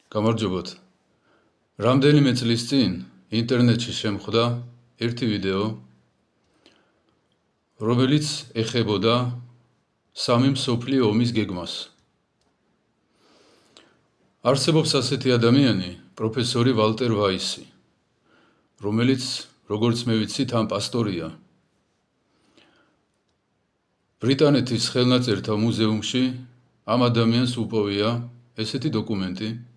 გამარჯობოთ. რამდენიმე წლის წინ ინტერნეტში შემხვდა ერთი ვიდეო, რომელიც ეხებოდა სამი მსოფლიო ომის გეგმას. არსებობს ასეთი ადამიანი, პროფესორი ვალტერ ვაისი, რომელიც, როგორც მე ვიცით, ამ პასტორია. ბრიტანეთის ხელნაწერთა მუზეუმში ამ ადამიანს უპოვია ესეთი დოკუმენტი,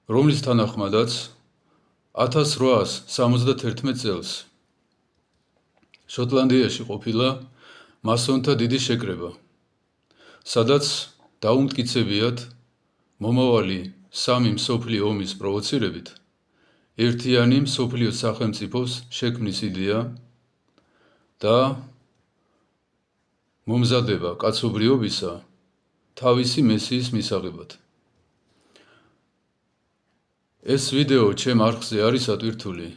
რომლის თანახმადაც 1871 წელს შოტლანდიაში ყოფილა მასონთა დიდი შეკრება, სადაც დაუმტკიცებიათ მომავალი სამი მსოფლიო ომის პროვოცირებით ერთიანი მსოფლიო სახელმწიფოს შექმნის იდეა და მომზადება კაცობრიობისა თავისი მესიის მისაღებად. ეს ვიდეო ჩემ არხზე არის ატვირთული,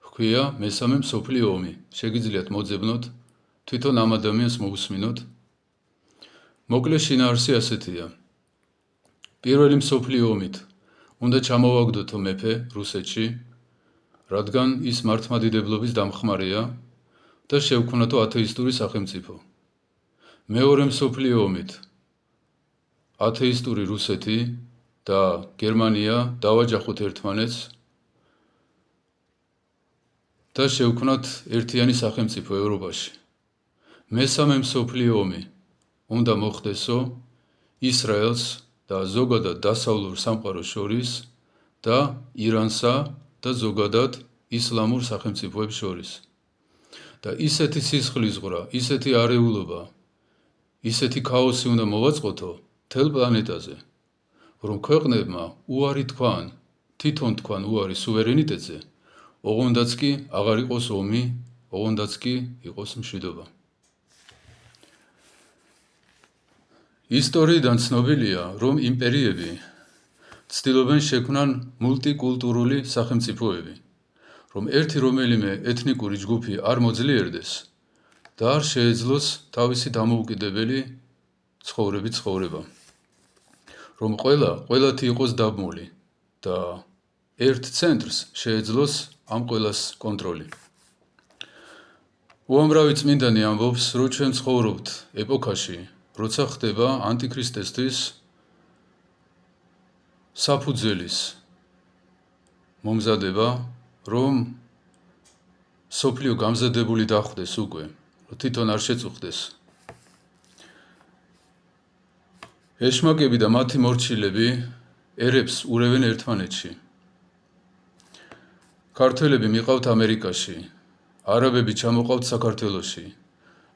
ჰქვია მესამე მსოფლიო ომი. შეგიძლიათ მოძებნოთ, თვითონ ამ ადამიანს მოусმინოთ. მოკლე შინაარსი ასეთია. პირველი მსოფლიო ომით უნდა ჩამოვაგდოთო მეფე რუსეთში, რადგან ის მართლმადიდებლობის დამხმარეა და შევქმნათო ათეისტური სახელმწიფო. მეორე მსოფლიო ომით ათეისტური რუსეთი და გერმანია დავაჯახოთ ერთმანეთს და შევქმნათ ერთიანი სახელმწიფო ევროპაში. მესამე მსოფლიო ომი უნდა მოხდესო ისრაელს და ზოგადად დასავლურ სამყაროს შორის და ირანსა და ზოგადად ისლამურ სახელმწიფოებს შორის. და ისეთი სისხლისღვრა, ისეთი არეულობა, ისეთი ქაოსი უნდა მოვაწყოთო მთელ პლანეტაზე, რომ ქვეყნებმა უარი თქვან, თვითონ თქვან უარი სუვერენიტეტზე, ოღონდაც კი აღარ იყოს ომი, ოღონდაც კი იყოს მშვიდობა. ისტორიიდან ცნობილია, რომ იმპერიები ცდილობენ შექმნან მულტიკულტურული სახელმწიფოები, რომ ერთი რომელიმე ეთნიკური ჯგუფი არ მოძლიერდეს და არ შეეძლოს თავისი დამოუკიდებელი ცხოვრებით ცხოვრება. რომ ყველათი იყოს დაბმული და ერთ ცენტრს შეეძლოს ამ ყველას კონტროლი. უამრავი წმინდანი ამბობს, რომ ჩვენ ცხოვრობთ ეპოქაში, როცა ხდება ანტიქრისტესთვის საფუძველის მომზადება, რომ სოფლიო გამზადებული დახვდეს უკვე, რომ თვითონ არ შეწუხდეს. ეშმაკები და მათი მორჩილები ერებს ურევენ ერთმანეთში. ქართველები მიყავთ ამერიკაში, არაბები ჩამოყავთ საქართველოში,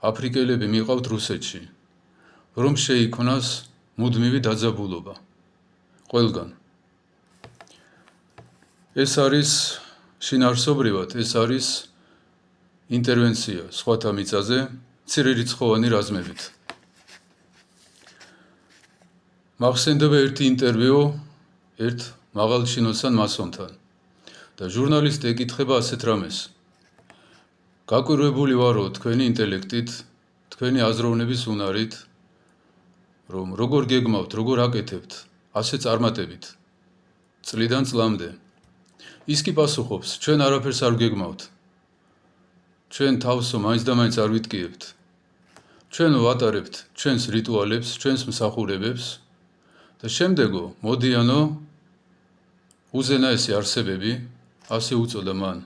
აფრიკელები მიყავთ რუსეთში, რომ შეიქმნას მუდმივი დაძაბულობა ყველგან. ეს არის შინაარსობრივად, ეს არის ინტერვენცია სხვათა მიწაზე მცირერიცხოვანი რაზმებით. მახსენდება ერთი ინტერვიუ ერთ მაღალჩინოსან მასონთან და ჟურნალისტი ეკითხება ასეთ რამეს. გაკვირვებული ვარო თქვენი ინტელექტით, თქვენი აზროვნების უნარით, რომ როგორ გეგმავთ, როგორ აკეთებთ, ასე წარმატებით, წლიდან წლამდე. ის კი პასუხობს, ჩვენ არაფერს არ გეგმავთ. ჩვენ თავსო მაინც და მაინც არ ვიტკიებთ. ჩვენ ვატარებთ ჩვენს რიტუალებს, ჩვენს მსახურებებს და შემდეგო მოდიანო უზენაესი არსებები, ასე უწოდა მან,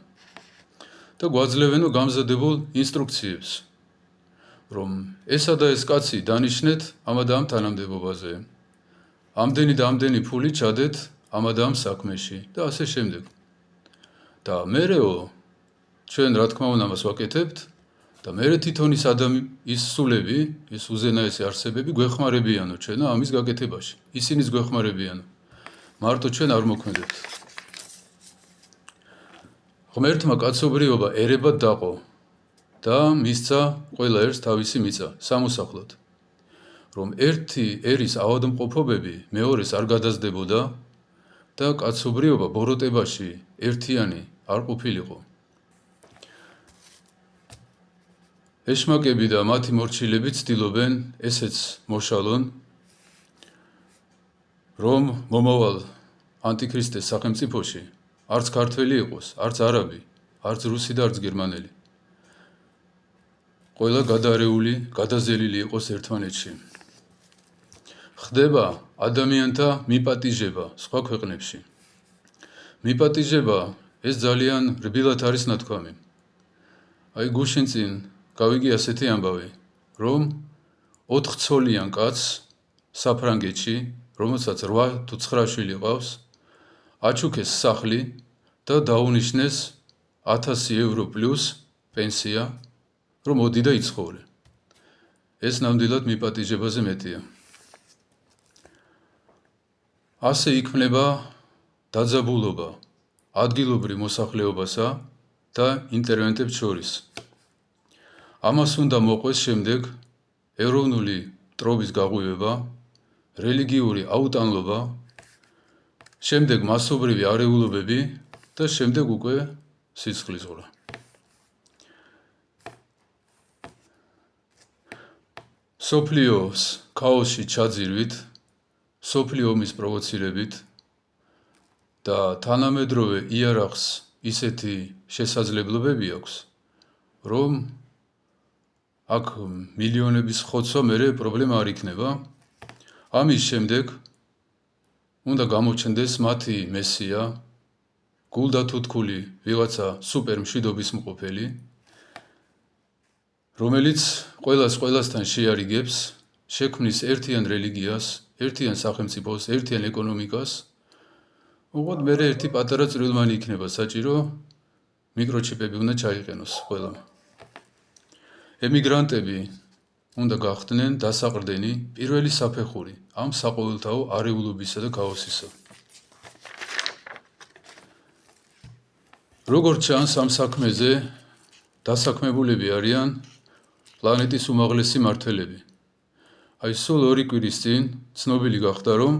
და გვაძლევენო გამზადებულ ინსტრუქციებს, რომ ესა და ეს კაცი დანიშნეთ ამა და ამ თანამდებობაზე, ამდენი და ამდენი ფული ჩადეთ ამა და ამ საქმეში და ასე შემდეგ. და მერეო ჩვენ რა თქმა უნდა მას ვაკეთებთ და მერე თვითონ ის სულები, ეს უზენაესი არსებები გვეხმარებიანო ჩვენო ამის გაკეთებაში. ისინიც გვეხმარებიანო. მარტო ჩვენ არ მოქმედებთ. ღმერთმა კაცობრიობა ერებად დაყო და მისცა ყველა ერს თავისი მიწა სამოსახლოდ, რომ ერთი ერის ავადმყოფობები მეორეს არ გადაზდებოდა და კაცობრიობა ბოროტებაში ერთიანი არ ყოფილიყო. ეშმაკები და მათი მორჩილები ცდილობენ ესეც მოშალონ, რომ მომავალ ანტიქრისტეს სახელმწიფოში არც ქართველი იყოს, არც არაბი, არც რუსი და არც გერმანელი. ყველა გადარეული, გადაზელილი იყოს ერთმანეთში. ხდება ადამიანთა მიპატიჟება სხვა ქვეყნებში. მიპატიჟება ეს ძალიან რბილად არის ნათქვამი. აი გუშინ წინ გავიგე ასეთი ამბავი, რომ 4 ცოლიან კაცს საფრანგეთში, რომელსაც 8 თუ 9 შვილი ყავს, აჩუქეს სახლი და დაუნიშნეს 1000 евро პლუს პენსია, რომ მოდი და იცხოვრე. ეს ნამდვილად მიპატიჟებაზე მეტია. ასე იქმნება დაძაბულობა ადგილობრივ მოსახლეობასა და ინტერვენტებს შორის. ამას უნდა მოყვეს შემდეგ ეროვნული მტრობის გაღვივება, რელიგიური აუტანლობა, შემდეგ მასობრივი არეულობები და შემდეგ უკვე სიცხლისღვრა. სოფლიოს ქაოსში ჩაძირვით, სოფლიო ომის პროვოცირებით და თანამედროვე იარაღს ისეთი შესაძლებლობები აქვს, რომ აქ მილიონების ხოცვა მერე პრობლემა არ იქნება. ამის შემდეგ უნდა გამოჩნდეს მათი მესია, გულდათუთქული ვიღაცა სუპერ მშვიდობის მყოფელი, რომელიც ყველასთან შეარიგებს, შექმნის ერთიან რელიგიას, ერთიან სახელმწიფოს, ერთიან ეკონომიკას. უბრალოდ მერე ერთი პატარა წვრილმანი იქნება საჭირო, მიკროჩიპები უნდა ჩაიყენოს ყველამ. ემიგრანტები უნდა გახდნენ დასაყრდენი პირველი საფეხური ამ საყოველთაო არეულობისა და ქაოსისა. როგორც ჩანს, ამ საქმეზე დასაქმებულები არიან პლანეტის უმაღლესი მმართველები. აი სულ 2 კვირის წინ ცნობილი გახდა, რომ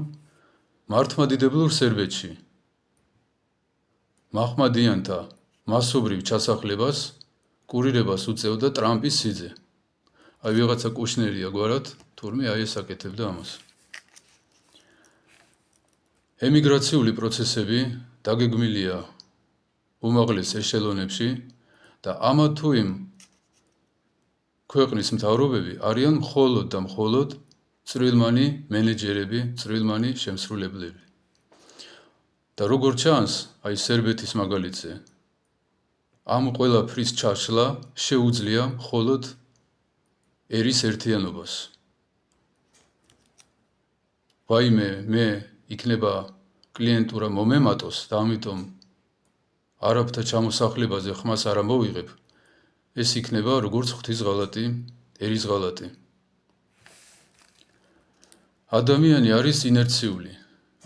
მართლმადიდებლურ სერბეთში მაჰმადიანთა მასობრივ ჩასახლებას კურირებას უწევდა ტრამპის სიძე. აი ვიღაცა კუშნერია გვარად, თურმე აი ეს აკეთებდა ამას. ემიგრაციული პროცესები დაგეგმილია უმაღლეს ეშელონებში და ამა თუ იმ ქვეყნის მთავრობები არიან მხოლოდ და მხოლოდ წვრილმანი მენეჯერები, წვრილმანი შემსრულებლები. და როგორც ჩანს, აი სერბეთის მაგალითზე, ამ ყველაფრის ჩაშლა შეუძლია მხოლოდ ერის ერთიანობას. ვაიმე, მე იქნება კლიენტურა მომემატოს და ამიტომ არაბთა ჩამოსახლებაზე ხმას არ ამოვიღებ, ეს იქნება როგორც ღვთის ღალატი, ერის ღალატი. ადამიანი არის ინერციული.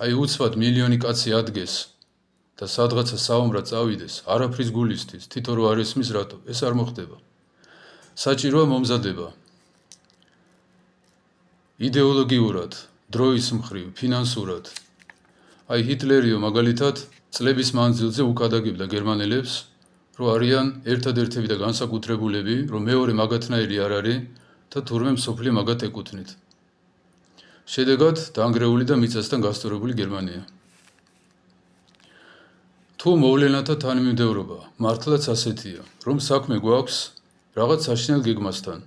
აი უცბად მილიონი კაცი ადგეს და სადღაცა საომრად წავიდეს, არაფრის გულისთვის, თითო რო არ ესმის რატო, ეს არ მოხდება. საჭიროა მომზადება. იდეოლოგიურად, დროის მხრივ, ფინანსურად. აი ჰიტლერიო მაგალითად წლების მანძილზე უკადაგებდა გერმანელებს, რომ არიან ერთადერთები და განსაკუთრებულები, რომ მეორე მაგათნაირი არ არის და თურმე მსოფლიო მაგათ ეკუთვნით. შედეგად დაანგრეული და მიწასთან გასწორებული გერმანია. თუ მოვლენათა თანმიმდევრობა მართლაც ასეთია, რომ საქმე გვაქვს რაღაც საშინელ გეგმასთან,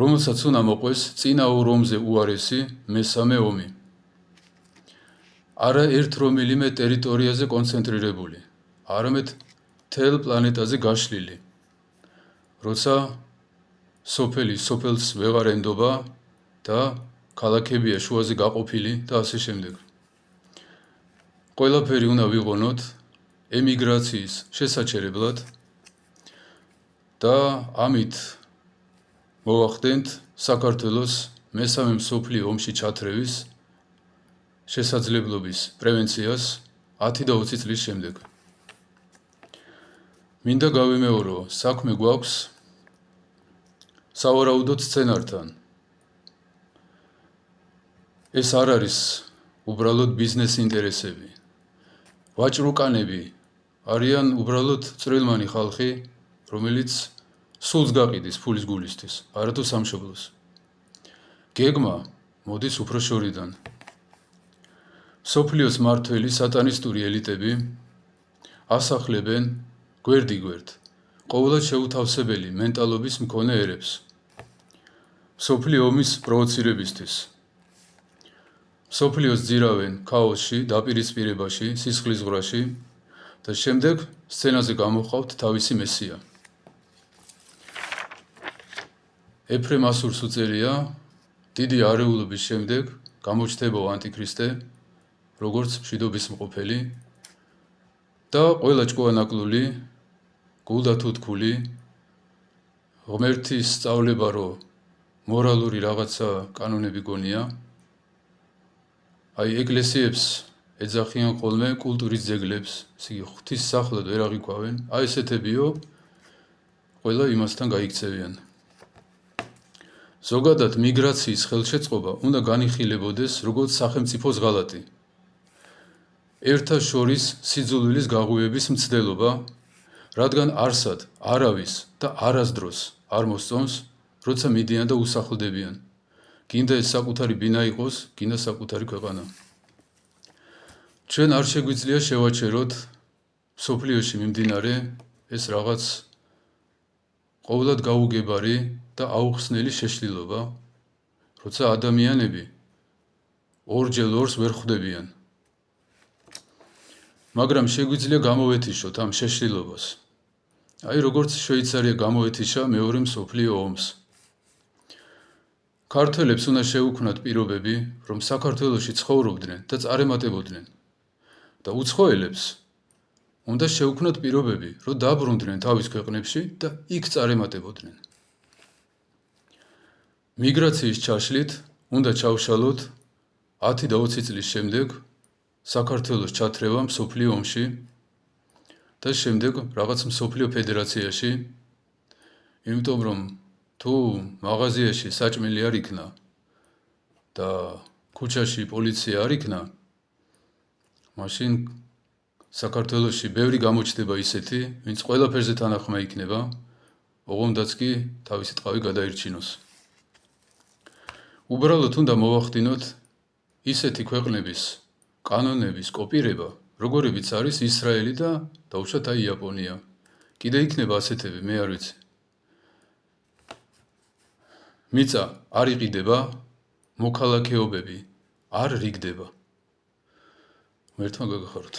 რომელსაც უნდა მოყვეს წინა ორ ომზე უარესი მესამე ომი. არა ერთ რომელიმე ტერიტორიაზე კონცენტრირებული, არამედ მთელ პლანეტაზე გაშლილი. როცა სოფელი სოფელს ვეღარ ენდობა და ქალაქებია შუაზე გაყოფილი და ასე შემდეგ. ყველაფერი უნდა ვიყონოთ ემიგრაციის შესაჩერებლად და ამით მოვახდენთ საქართველოს მესამე მსოფლიო ომში ჩათრევის შესაძლებლობის პრევენციას 10 და 20 წლის შემდეგ. მინდა გავიმეორო, საქმე გვაქვს სავარაუდოდ სცენართან. ეს არ არის უბრალოდ ბიზნეს ინტერესები. ვაჭრუკანები არიან უბრალოდ წვრილმანი ხალხი, რომელიც სულს გაყიდის ფულის გულისთვის, არათუ სამშობლოს. გეგმა მოდის უფრო შორიდან. მსოფლიოს მმართველი სატანისტური ელიტები ასახლებენ გვერდიგვერდ ყოველად შეუთავსებელი მენტალობის მქონე ერებს მსოფლიო ომის პროვოცირებისთვის. მსოფლიოს ძირავენ ქაოსში, დაპირისპირებაში, სისხლისღვრაში და შემდეგ სცენაზე გამოჰყავთ თავისი მესია. ეფრემ ასურს უწერია, დიდი არეულობის შემდეგ გამოჩნდებო ანტიქრისტე, როგორც მშვიდობის მყოფელი და ყველა ჭკუანაკლული, გულდათუთქული, ღმერთის სწავლება, რომ მორალური რაღაცა კანონები გონია, აი ეკლესიებს ეძახიან ხოლმე კულტურის ძეგლებს, ღვთის სახლად ვერ აღიქვავენ, აი ესეთებიო ყველა იმასთან გაიქცევიან. ზოგადად მიგრაციის ხელშეწყობა უნდა განიხილებოდეს როგორც სახელმწიფოს ღალატი. ერთა შორის სიძულვილის გაღვივების მცდელობა, რადგან არსად არავის და არასდროს არ მოსწონს, როცა მიდიან და უსახლდებიან. გინდა ეს საკუთარი ბინა იყოს, გინდა საკუთარი ქვეყანა. ჩვენ არ შეგვიძლია შევაჩეროთ მსოფლიოში მიმდინარე ეს რაღაც ყოველად გაუგებარი და აუხსნელი შეშლილობა, როცა ადამიანები ორჯერ ორს ვერ ხვდებიან. მაგრამ შეგვიძლია გამოვეთიშოთ ამ შეშლილობას. აი როგორც შვეიცარია გამოეთიშა მეორე მსოფლიო ომს. ქართველებს უნდა შეუქმნათ პირობები, რომ საქართველოში ცხოვრობდნენ და წარემატებოდნენ და უცხოელებს უნდა შეუქმნათ პირობები, რომ დაბრუნდნენ თავის ქვეყნებში და იქ წარემატებოდნენ. მიგრაციის ჩაშლით უნდა ჩავშალოთ 10 და 20 წლის შემდეგ საქართველოს ჩათრევა მსოფლიო ომში და შემდეგ რაღაც მსოფლიო ფედერაციაში, იმიტომ რომ თუ მაღაზიაში საჭმელი არ იქნა და ქუჩაში პოლიცია არ იქნა, მაშინ საქართველოში ბევრი გამოჩნდება ისეთი, ვინც ყველაფერზე თანახმა იქნება, ოღონდაც კი თავისი ტყავი გადაირჩინოს. უბრალოდ უნდა მოვახდინოთ ისეთი ქვეყნების კანონების კოპირება, როგორებიც არის ისრაელი და დაუშვათ აი იაპონია. კიდე იქნება ასეთები, მე არ ვიცი. მიწა არ იყიდება, მოქალაქეობები არ რიგდება. ღმერთმა გაგახაროთ.